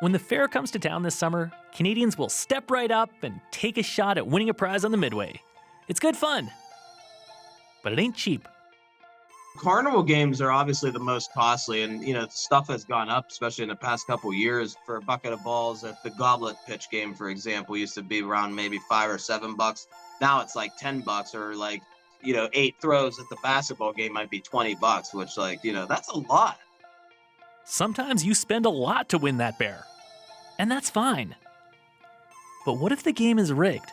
When the fair comes to town this summer, Canadians will step right up and take a shot at winning a prize on the Midway. It's good fun, but it ain't cheap. Carnival games are obviously the most costly, and stuff has gone up, especially in the past couple of years. For a bucket of balls at the goblet pitch game, for example, used to be around maybe $5 or $7. Now it's like $10, or 8 throws at the basketball game might be $20, which that's a lot. Sometimes you spend a lot to win that bear, and that's fine. But what if the game is rigged?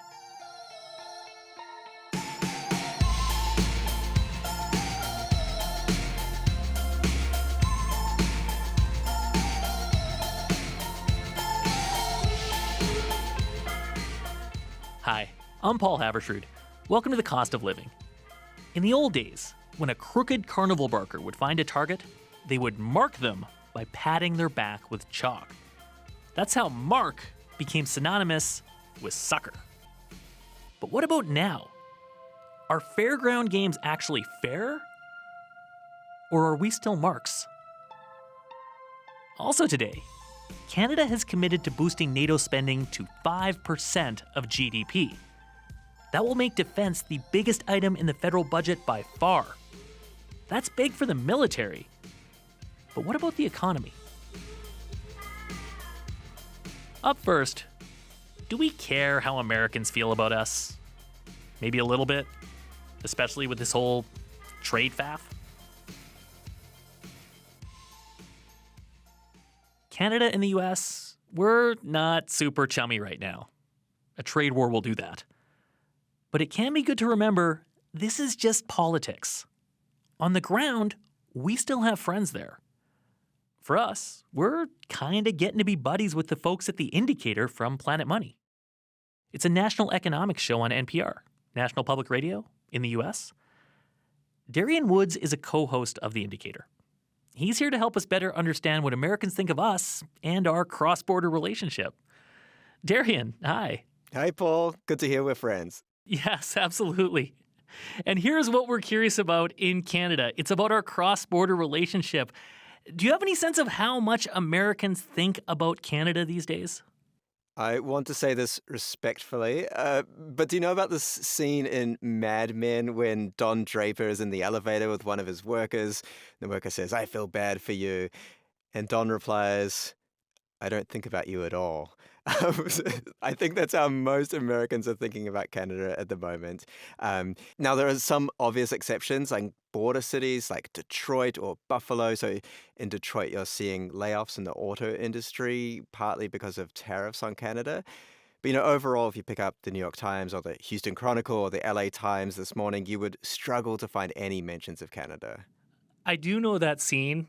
Hi, I'm Paul Havershrud. Welcome to The Cost of Living. In the old days, when a crooked carnival barker would find a target, they would mark them by patting their back with chalk. That's how mark became synonymous with sucker. But what about now? Are fairground games actually fair? Or are we still marks? Also today, Canada has committed to boosting NATO spending to 5% of GDP. That will make defense the biggest item in the federal budget by far. That's big for the military. But what about the economy? Up first, do we care how Americans feel about us? Maybe a little bit, especially with this whole trade faff. Canada and the US, we're not super chummy right now. A trade war will do that. But it can be good to remember this is just politics. On the ground, we still have friends there. For us, we're kind of getting to be buddies with the folks at The Indicator from Planet Money. It's a national economics show on NPR, National Public Radio in the US. Darian Woods is a co-host of The Indicator. He's here to help us better understand what Americans think of us and our cross-border relationship. Darian, hi. Hi, Paul. Good to hear we're friends. Yes, absolutely. And here's what we're curious about in Canada. It's about our cross-border relationship. Do you have any sense of how much Americans think about Canada these days? I want to say this respectfully, but do you know about this scene in Mad Men when Don Draper is in the elevator with one of his workers? The worker says, "I feel bad for you." And Don replies, "I don't think about you at all." I think that's how most Americans are thinking about Canada at the moment. Now, there are some obvious exceptions, like border cities like Detroit or Buffalo. So in Detroit, you're seeing layoffs in the auto industry, partly because of tariffs on Canada. But, overall, if you pick up the New York Times or the Houston Chronicle or the LA Times this morning, you would struggle to find any mentions of Canada. I do know that scene.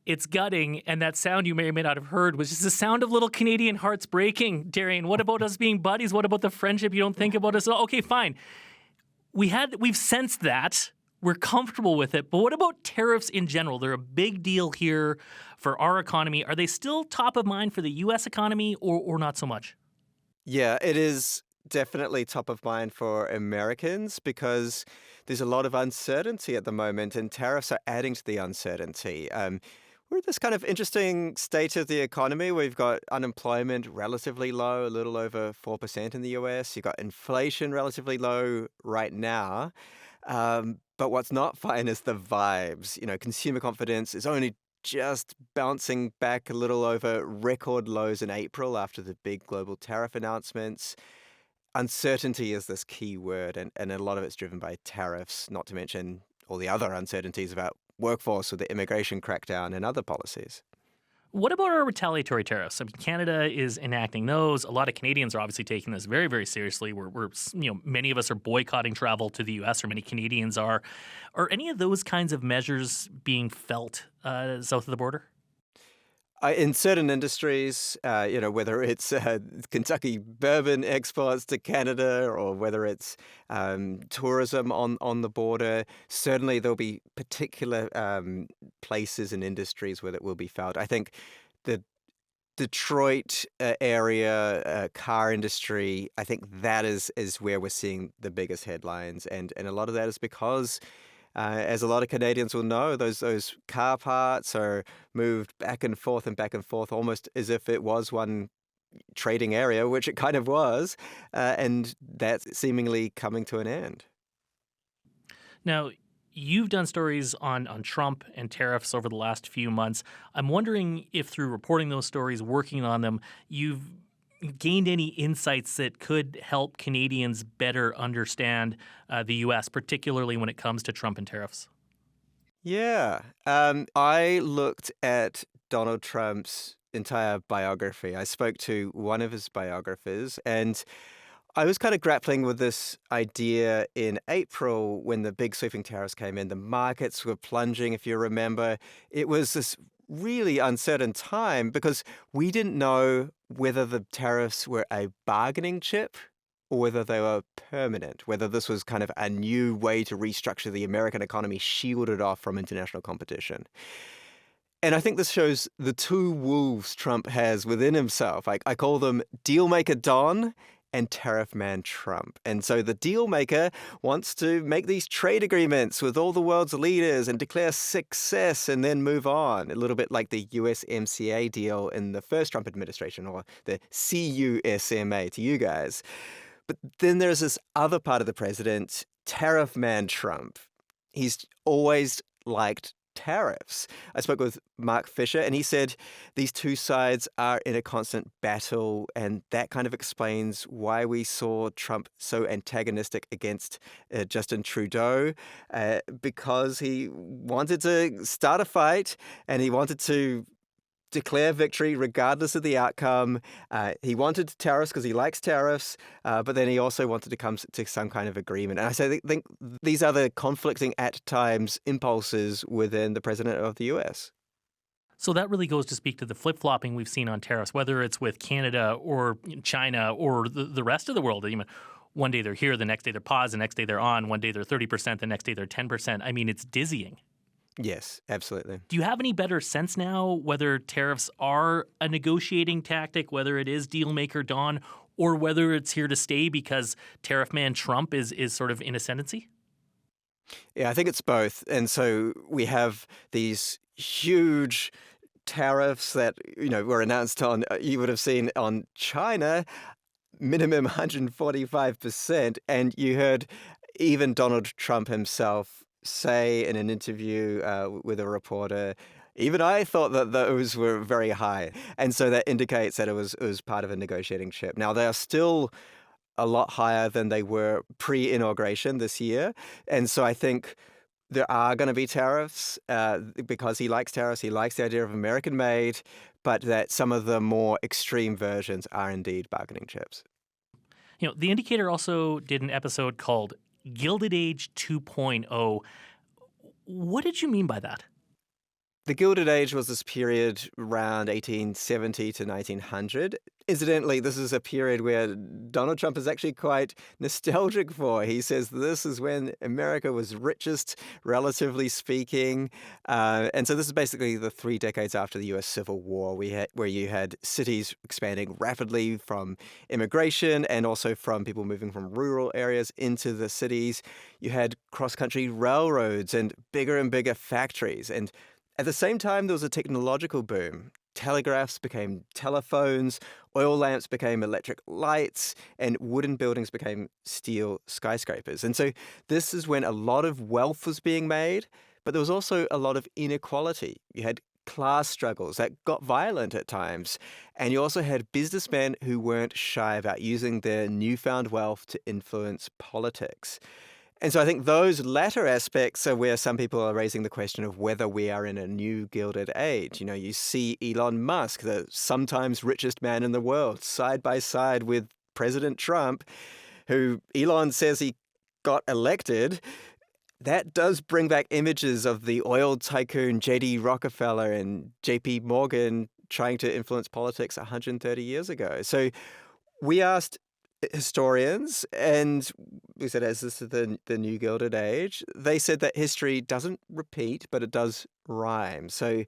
It's gutting, and that sound you may or may not have heard was just the sound of little Canadian hearts breaking. Darian, what about us being buddies? What about the friendship? You don't think about us? Okay, fine. We've sensed that. We're comfortable with it. But what about tariffs in general? They're a big deal here for our economy. Are they still top of mind for the U.S. economy or not so much? Yeah, it is definitely top of mind for Americans because there's a lot of uncertainty at the moment, and tariffs are adding to the uncertainty. We're in this kind of interesting state of the economy. We've got unemployment relatively low, a little over 4% in the US. You've got inflation relatively low right now. But what's not fine is the vibes. Consumer confidence is only just bouncing back a little over record lows in April after the big global tariff announcements. Uncertainty is this key word, and a lot of it's driven by tariffs, not to mention all the other uncertainties about workforce with the immigration crackdown and other policies. What about our retaliatory tariffs? I mean, Canada is enacting those. A lot of Canadians are obviously taking this very, very seriously. Many of us are boycotting travel to the U.S., or many Canadians are. Are any of those kinds of measures being felt south of the border? In certain industries, whether it's Kentucky bourbon exports to Canada or whether it's tourism on the border, certainly there'll be particular places and industries where that will be felt. I think the Detroit area car industry, I think that is where we're seeing the biggest headlines. And a lot of that is because As a lot of Canadians will know, those car parts are moved back and forth, almost as if it was one trading area, which it kind of was, and that's seemingly coming to an end. Now, you've done stories on Trump and tariffs over the last few months. I'm wondering if through reporting those stories, working on them, you've gained any insights that could help Canadians better understand the U.S., particularly when it comes to Trump and tariffs. Yeah. I looked at Donald Trump's entire biography. I spoke to one of his biographers, and I was kind of grappling with this idea in April when the big sweeping tariffs came in. The markets were plunging, if you remember. It was this really uncertain time because we didn't know whether the tariffs were a bargaining chip or whether they were permanent, whether this was kind of a new way to restructure the American economy, shielded off from international competition. And I think this shows the two wolves Trump has within himself. I call them dealmaker Don and tariff man Trump. And so the deal maker wants to make these trade agreements with all the world's leaders and declare success and then move on, a little bit like the USMCA deal in the first Trump administration, or the CUSMA to you guys. But then there's this other part of the president, tariff man Trump. He's always liked tariffs. I spoke with Mark Fisher, and he said these two sides are in a constant battle, and that kind of explains why we saw Trump so antagonistic against Justin Trudeau, because he wanted to start a fight, and he wanted to declare victory regardless of the outcome. He wanted tariffs because he likes tariffs, but then he also wanted to come to some kind of agreement. And I think these are the conflicting at times impulses within the president of the U.S. So that really goes to speak to the flip-flopping we've seen on tariffs, whether it's with Canada or China or the rest of the world. I mean, one day they're here, the next day they're paused, the next day they're on, one day they're 30%, the next day they're 10%. I mean, it's dizzying. Yes, absolutely. Do you have any better sense now whether tariffs are a negotiating tactic, whether it is dealmaker Don, or whether it's here to stay because tariff man Trump is sort of in ascendancy? Yeah, I think it's both. And so we have these huge tariffs that, were announced on, you would have seen on China, minimum 145%. And you heard even Donald Trump himself say in an interview with a reporter, even I thought that those were very high. And so that indicates that it was part of a negotiating chip. Now, they are still a lot higher than they were pre-inauguration this year. And so I think there are going to be tariffs because he likes tariffs. He likes the idea of American-made, but that some of the more extreme versions are indeed bargaining chips. The Indicator also did an episode called Gilded Age 2.0. What did you mean by that? The Gilded Age was this period around 1870 to 1900. Incidentally, this is a period where Donald Trump is actually quite nostalgic for. He says this is when America was richest, relatively speaking. And so this is basically the 3 decades after the U.S. Civil War, where you had cities expanding rapidly from immigration and also from people moving from rural areas into the cities. You had cross-country railroads and bigger factories. And at the same time, there was a technological boom. Telegraphs became telephones, oil lamps became electric lights, and wooden buildings became steel skyscrapers. And so this is when a lot of wealth was being made, but there was also a lot of inequality. You had class struggles that got violent at times, and you also had businessmen who weren't shy about using their newfound wealth to influence politics. And so I think those latter aspects are where some people are raising the question of whether we are in a new Gilded Age. You see Elon Musk, the sometimes richest man in the world, side by side with President Trump, who Elon says he got elected. That does bring back images of the oil tycoon J.D. Rockefeller and J.P. Morgan trying to influence politics 130 years ago. So we asked historians, and we said, as this is the new Gilded Age, they said that history doesn't repeat, but it does rhyme. So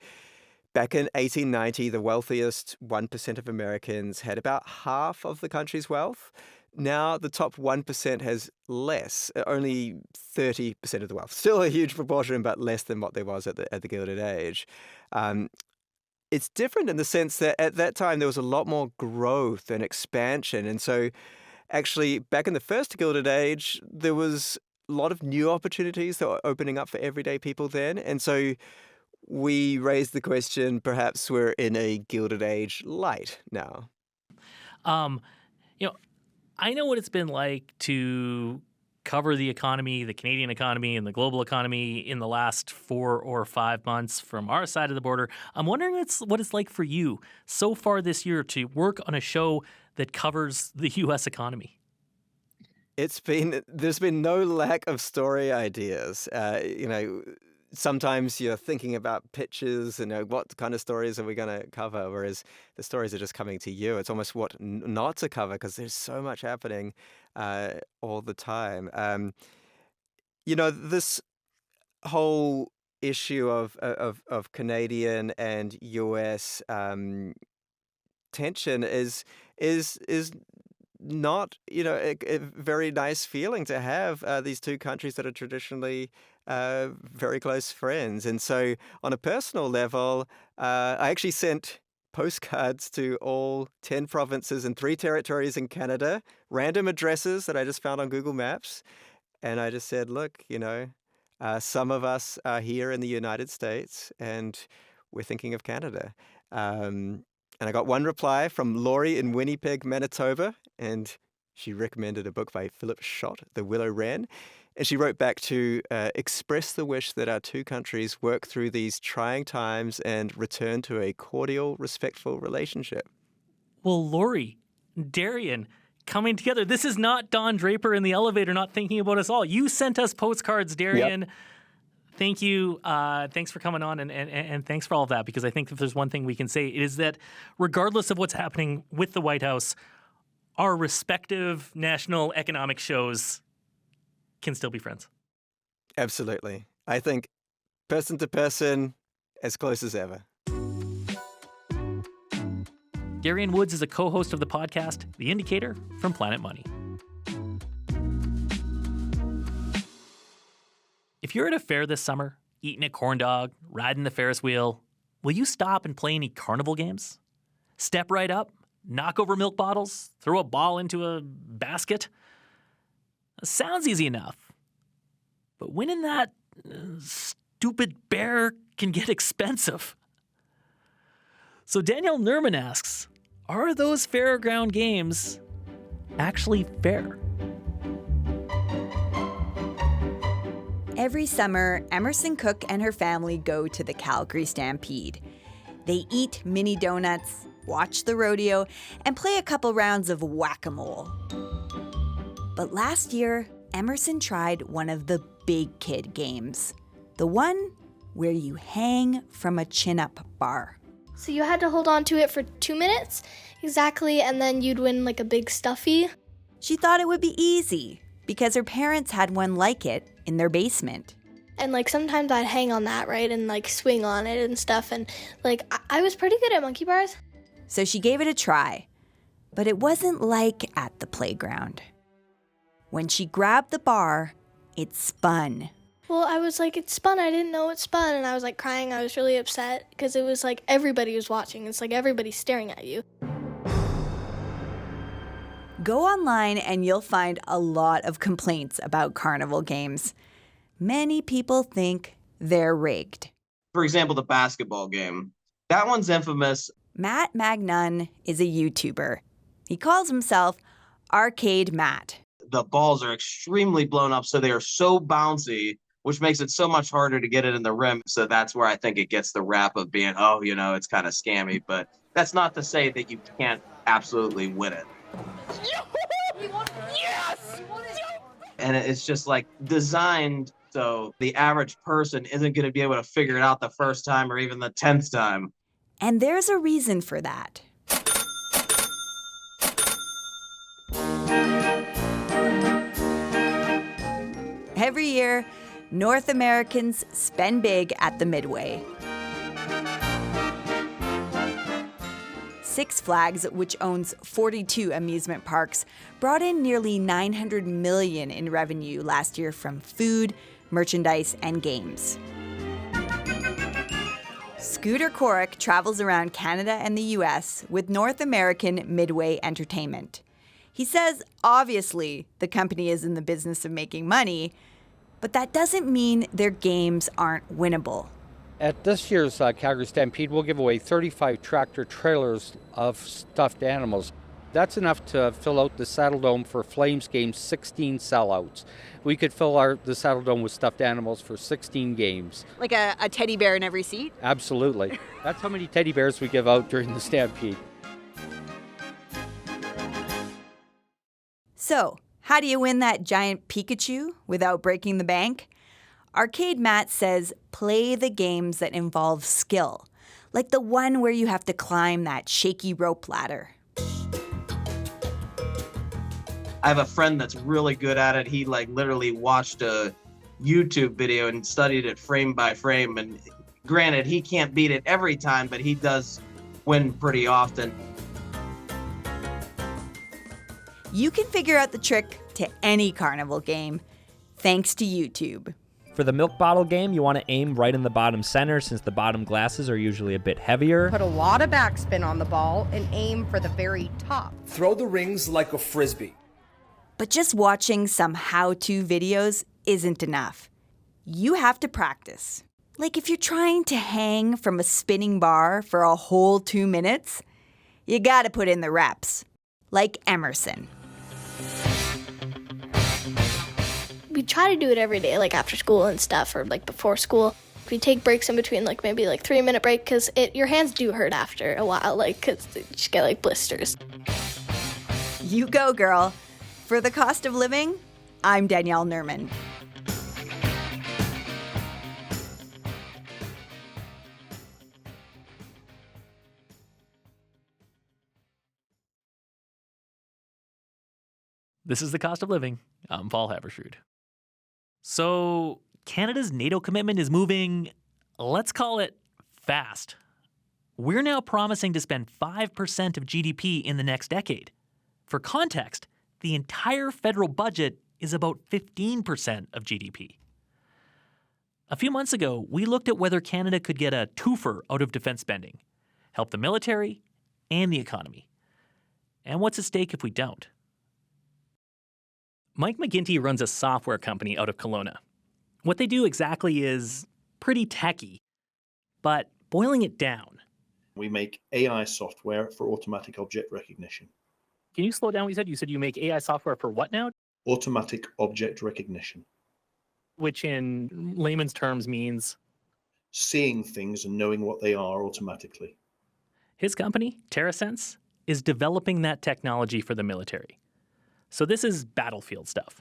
back in 1890, the wealthiest 1% of Americans had about half of the country's wealth. now the top 1% has less, only 30% of the wealth. Still a huge proportion, but less than what there was at the Gilded Age. It's different in the sense that at that time there was a lot more growth and expansion. And so actually back in the first Gilded Age, there was a lot of new opportunities that were opening up for everyday people then. And so we raised the question, perhaps we're in a Gilded Age light now. I know what it's been like to cover the economy, the Canadian economy and the global economy in the last 4 or 5 months from our side of the border. I'm wondering what it's like for you so far this year to work on a show that covers the U.S. economy. There's been no lack of story ideas. Sometimes you're thinking about pitches and what kind of stories are we going to cover, whereas the stories are just coming to you. It's almost what not to cover because there's so much happening all the time. This whole issue of Canadian and US tension is not, a very nice feeling to have these two countries that are traditionally very close friends. And so on a personal level, I actually sent postcards to all 10 provinces and 3 territories in Canada, random addresses that I just found on Google Maps. And I just said, look, some of us are here in the United States and we're thinking of Canada. And I got one reply from Laurie in Winnipeg, Manitoba, and she recommended a book by Philip Schott, The Willow Wren. And she wrote back to express the wish that our two countries work through these trying times and return to a cordial, respectful relationship. Well, Laurie, Darian, coming together. This is not Don Draper in the elevator not thinking about us all. You sent us postcards, Darian. Yep. Thank you. Thanks for coming on and thanks for all of that, because I think if there's one thing we can say, it is that regardless of what's happening with the White House, our respective national economic shows can still be friends. Absolutely. I think person to person, as close as ever. Darian Woods is a co-host of the podcast, The Indicator from Planet Money. If you're at a fair this summer, eating a corn dog, riding the Ferris wheel, will you stop and play any carnival games? Step right up, knock over milk bottles, throw a ball into a basket? Sounds easy enough. But winning that stupid bear can get expensive. So Daniel Nerman asks, are those fairground games actually fair? Every summer, Emerson Cook and her family go to the Calgary Stampede. They eat mini donuts, watch the rodeo, and play a couple rounds of whack-a-mole. But last year, Emerson tried one of the big kid games, the one where you hang from a chin-up bar. So you had to hold on to it for 2 minutes, exactly, and then you'd win like a big stuffy. She thought it would be easy because her parents had one like it in their basement. And like sometimes I'd hang on that, right, and like swing on it and stuff, and like I was pretty good at monkey bars. So she gave it a try, but it wasn't like at the playground. When she grabbed the bar, it spun. Well, I was like, it spun. I didn't know it spun. And I was like crying. I was really upset because it was like everybody was watching. It's like everybody's staring at you. Go online and you'll find a lot of complaints about carnival games. Many people think they're rigged. For example, the basketball game. That one's infamous. Matt Magnon is a YouTuber. He calls himself Arcade Matt. The balls are extremely blown up, so they are so bouncy, which makes it so much harder to get it in the rim. So that's where I think it gets the rap of being, it's kind of scammy. But that's not to say that you can't absolutely win it. Yes! And it's just like designed so the average person isn't going to be able to figure it out the first time or even the 10th time. And there's a reason for that. Every year, North Americans spend big at the Midway. Six Flags, which owns 42 amusement parks, brought in nearly $900 million in revenue last year from food, merchandise, and games. Scooter Corrick travels around Canada and the US with North American Midway Entertainment. He says, obviously, the company is in the business of making money, but that doesn't mean their games aren't winnable. At this year's Calgary Stampede, we'll give away 35 tractor trailers of stuffed animals. That's enough to fill out the Saddle Dome for Flames games, 16 sellouts. We could fill the Saddle Dome with stuffed animals for 16 games. Like a teddy bear in every seat? Absolutely. That's how many teddy bears we give out during the Stampede. So, how do you win that giant Pikachu without breaking the bank? Arcade Matt says play the games that involve skill, like the one where you have to climb that shaky rope ladder. I have a friend that's really good at it. He literally watched a YouTube video and studied it frame by frame. And granted, he can't beat it every time, but he does win pretty often. You can figure out the trick to any carnival game thanks to YouTube. For the milk bottle game, you want to aim right in the bottom center since the bottom glasses are usually a bit heavier. Put a lot of backspin on the ball and aim for the very top. Throw the rings like a frisbee. But just watching some how-to videos isn't enough. You have to practice. Like if you're trying to hang from a spinning bar for a whole 2 minutes, you gotta put in the reps. Like Emerson. We try to do it every day, like after school and stuff, or like before school. We take breaks in between, like maybe 3-minute break, because your hands do hurt after a while, because you just get blisters. You go, girl. For the cost of living, I'm Danielle Nerman. This is The Cost of Living. I'm Paul Havershrud. So, Canada's NATO commitment is moving, let's call it, fast. We're now promising to spend 5% of GDP in the next decade. For context, the entire federal budget is about 15% of GDP. A few months ago, we looked at whether Canada could get a twofer out of defense spending, help the military and the economy. And what's at stake if we don't? Mike McGinty runs a software company out of Kelowna. What they do exactly is pretty techy, but boiling it down. We make AI software for automatic object recognition. Can you slow down what you said? You said you make AI software for what now? Automatic object recognition. Which in layman's terms means? Seeing things and knowing what they are automatically. His company, TerraSense, is developing that technology for the military. So this is battlefield stuff.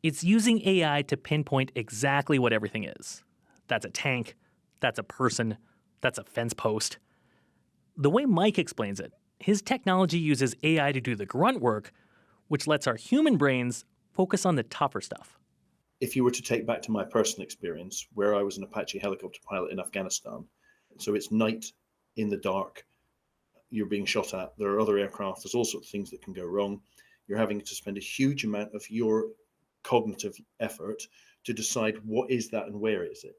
It's using AI to pinpoint exactly what everything is. That's a tank, that's a person, that's a fence post. The way Mike explains it, his technology uses AI to do the grunt work, which lets our human brains focus on the tougher stuff. If you were to take back to my personal experience, where I was an Apache helicopter pilot in Afghanistan, so it's night in the dark, you're being shot at, there are other aircraft, there's all sorts of things that can go wrong. You're having to spend a huge amount of your cognitive effort to decide what is that and where is it.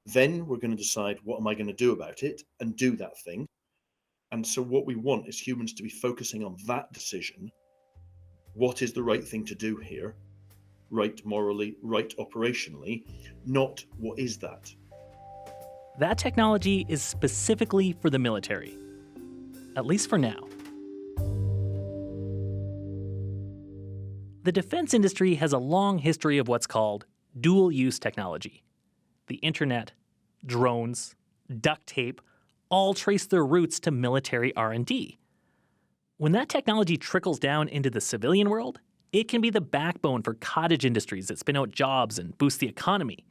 Then we're going to decide what am I going to do about it and do that thing. And so what we want is humans to be focusing on that decision. What is the right thing to do here? Right morally, right operationally, not what is that. That technology is specifically for the military, at least for now. The defense industry has a long history of what's called dual-use technology. The internet, drones, duct tape, all trace their roots to military R&D. When that technology trickles down into the civilian world, it can be the backbone for cottage industries that spin out jobs and boost the economy.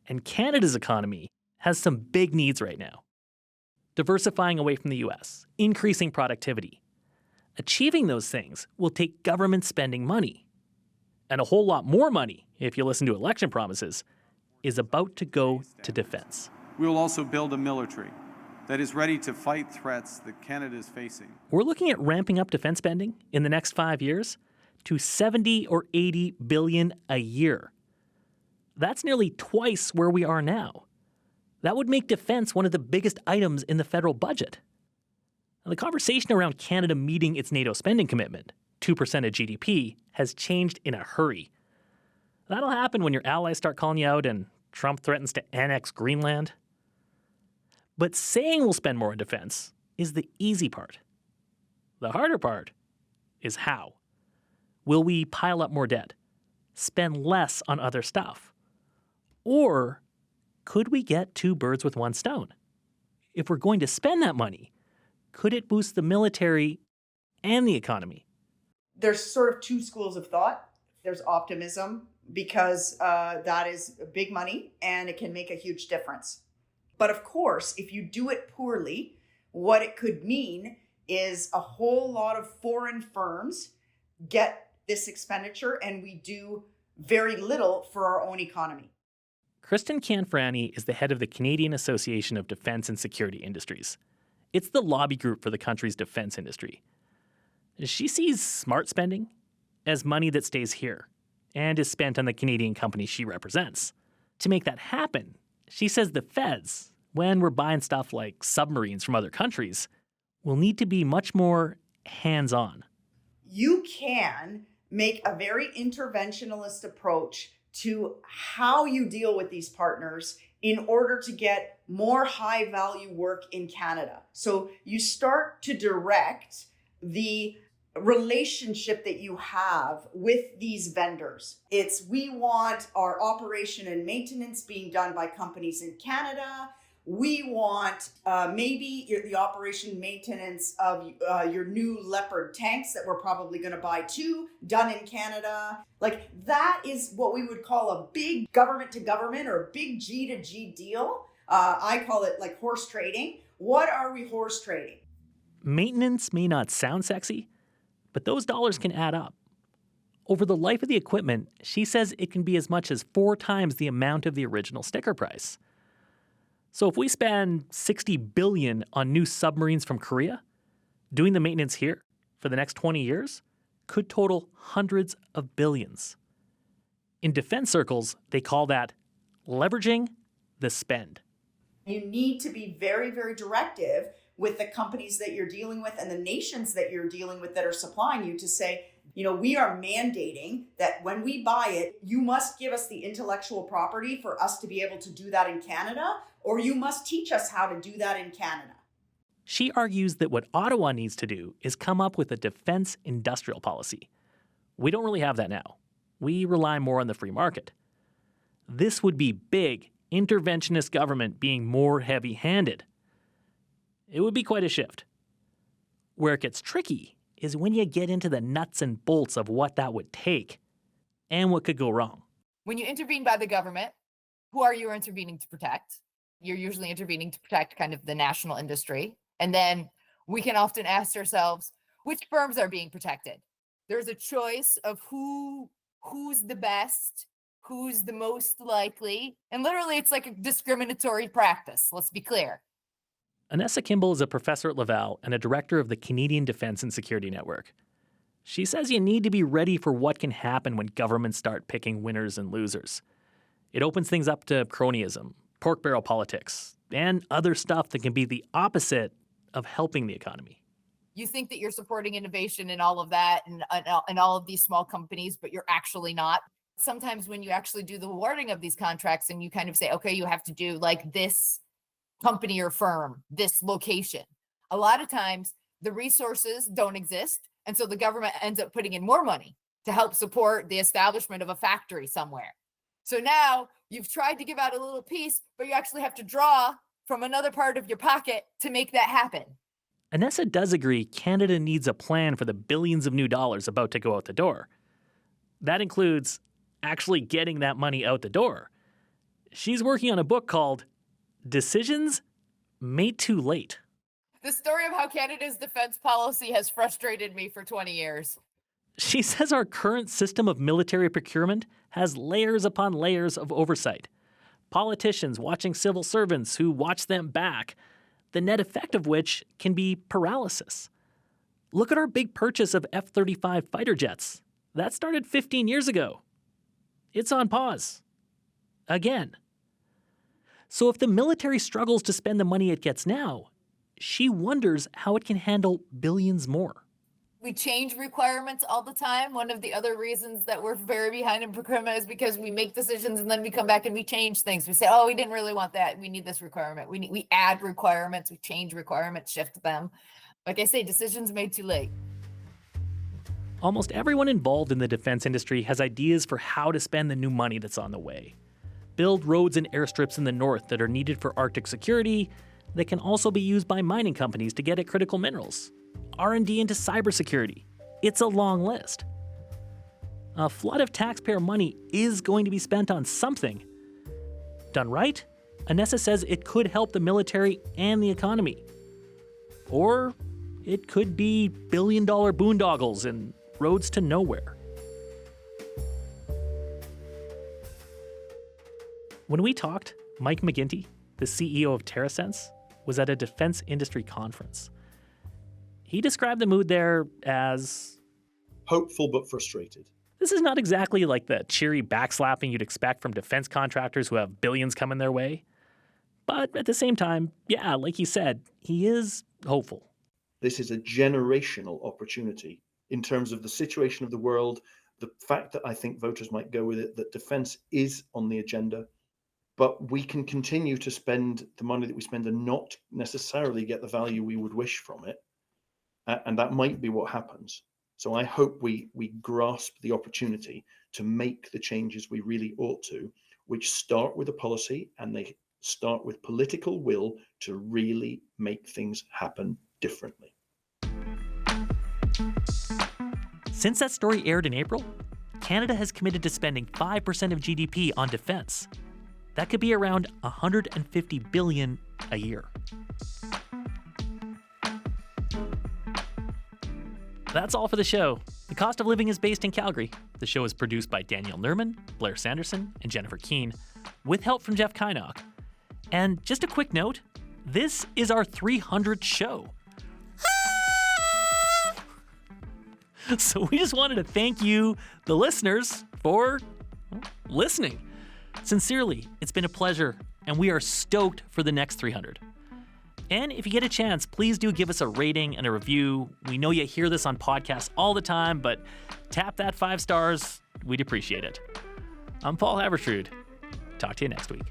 And Canada's economy has some big needs right now. Diversifying away from the US, increasing productivity. Achieving those things will take government spending money. And a whole lot more money, if you listen to election promises, is about to go to defense. We will also build a military that is ready to fight threats that Canada is facing. We're looking at ramping up defense spending in the next 5 years to 70 or 80 billion a year. That's nearly twice where we are now. That would make defense one of the biggest items in the federal budget. Now, the conversation around Canada meeting its NATO spending commitment, 2% of GDP, has changed in a hurry. That'll happen when your allies start calling you out and Trump threatens to annex Greenland. But saying we'll spend more on defense is the easy part. The harder part is how. Will we pile up more debt? Spend less on other stuff? Or could we get two birds with one stone? If we're going to spend that money, could it boost the military and the economy? There's sort of two schools of thought. There's optimism because that is big money and it can make a huge difference. But of course, if you do it poorly, what it could mean is a whole lot of foreign firms get this expenditure and we do very little for our own economy. Kristen Canfrani is the head of the Canadian Association of Defense and Security Industries. It's the lobby group for the country's defense industry. She sees smart spending as money that stays here and is spent on the Canadian companies she represents. To make that happen, she says the feds, when we're buying stuff like submarines from other countries, will need to be much more hands-on. You can make a very interventionist approach to how you deal with these partners in order to get more high-value work in Canada. So you start to direct the relationship that you have with these vendors. It's we want our operation and maintenance being done by companies in Canada. We want maybe the operation maintenance of your new Leopard tanks that we're probably going to buy too, done in Canada. Like that is what we would call a big government to government or a big G to G deal. I call it like horse trading. What are we horse trading? Maintenance may not sound sexy, but those dollars can add up. Over the life of the equipment, she says it can be as much as 4 times the amount of the original sticker price. So if we spend $60 billion on new submarines from Korea, doing the maintenance here for the next 20 years could total hundreds of billions. In defense circles, they call that leveraging the spend. You need to be very, very directive with the companies that you're dealing with and the nations that you're dealing with that are supplying you to say, you know, we are mandating that when we buy it, you must give us the intellectual property for us to be able to do that in Canada, or you must teach us how to do that in Canada. She argues that what Ottawa needs to do is come up with a defense industrial policy. We don't really have that now. We rely more on the free market. This would be big interventionist government being more heavy-handed. It would be quite a shift. Where it gets tricky is when you get into the nuts and bolts of what that would take and what could go wrong. When you intervene by the government, who are you intervening to protect? You're usually intervening to protect kind of the national industry. And then we can often ask ourselves, which firms are being protected? There's a choice of who's the best, who's the most likely. And literally, it's like a discriminatory practice. Let's be clear. Anessa Kimball is a professor at Laval and a director of the Canadian Defense and Security Network. She says you need to be ready for what can happen when governments start picking winners and losers. It opens things up to cronyism, pork barrel politics, and other stuff that can be the opposite of helping the economy. You think that you're supporting innovation and all of that and all of these small companies, but you're actually not. Sometimes when you actually do the awarding of these contracts and you kind of say, okay, you have to do like this company or firm, this location. A lot of times the resources don't exist. And so the government ends up putting in more money to help support the establishment of a factory somewhere. So now you've tried to give out a little piece, but you actually have to draw from another part of your pocket to make that happen. Anessa does agree Canada needs a plan for the billions of new dollars about to go out the door. That includes actually getting that money out the door. She's working on a book called Decisions Made Too Late. The story of how Canada's defense policy has frustrated me for 20 years. She says our current system of military procurement has layers upon layers of oversight. Politicians watching civil servants who watch them back. the net effect of which can be paralysis. Look at our big purchase of F-35 fighter jets. That started 15 years ago. It's on pause. Again. So if the military struggles to spend the money it gets now, she wonders how it can handle billions more. We change requirements all the time. One of the other reasons that we're very behind in procurement is because we make decisions and then we come back and we change things. We say, oh, we didn't really want that. We need this requirement. We add requirements, we change requirements, shift them. Like I say, decisions made too late. Almost everyone involved in the defense industry has ideas for how to spend the new money that's on the way. Build roads and airstrips in the north that are needed for Arctic security that can also be used by mining companies to get at critical minerals. R&D into cybersecurity. It's a long list. A flood of taxpayer money is going to be spent on something. Done right, Anessa says it could help the military and the economy. Or it could be billion-dollar boondoggles and roads to nowhere. When we talked, Mike McGinty, the CEO of TerraSense, was at a defense industry conference. He described the mood there as hopeful but frustrated. This is not exactly like the cheery backslapping you'd expect from defense contractors who have billions coming their way. But at the same time, yeah, like he said, he is hopeful. This is a generational opportunity in terms of the situation of the world, the fact that I think voters might go with it, that defense is on the agenda, but we can continue to spend the money that we spend and not necessarily get the value we would wish from it. And that might be what happens. So I hope we grasp the opportunity to make the changes we really ought to, which start with a policy and they start with political will to really make things happen differently. Since that story aired in April, Canada has committed to spending 5% of GDP on defense. That could be around $150 billion a year. That's all for the show. The Cost of Living is based in Calgary. The show is produced by Daniel Nerman, Blair Sanderson, and Jennifer Keane, with help from Jeff Kynock. And just a quick note, this is our 300th show. So we just wanted to thank you, the listeners, for listening. Sincerely, it's been a pleasure, and we are stoked for the next 300. And if you get a chance, please do give us a rating and a review. We know you hear this on podcasts all the time, but tap that 5 stars. We'd appreciate it. I'm Paul Havertrud. Talk to you next week.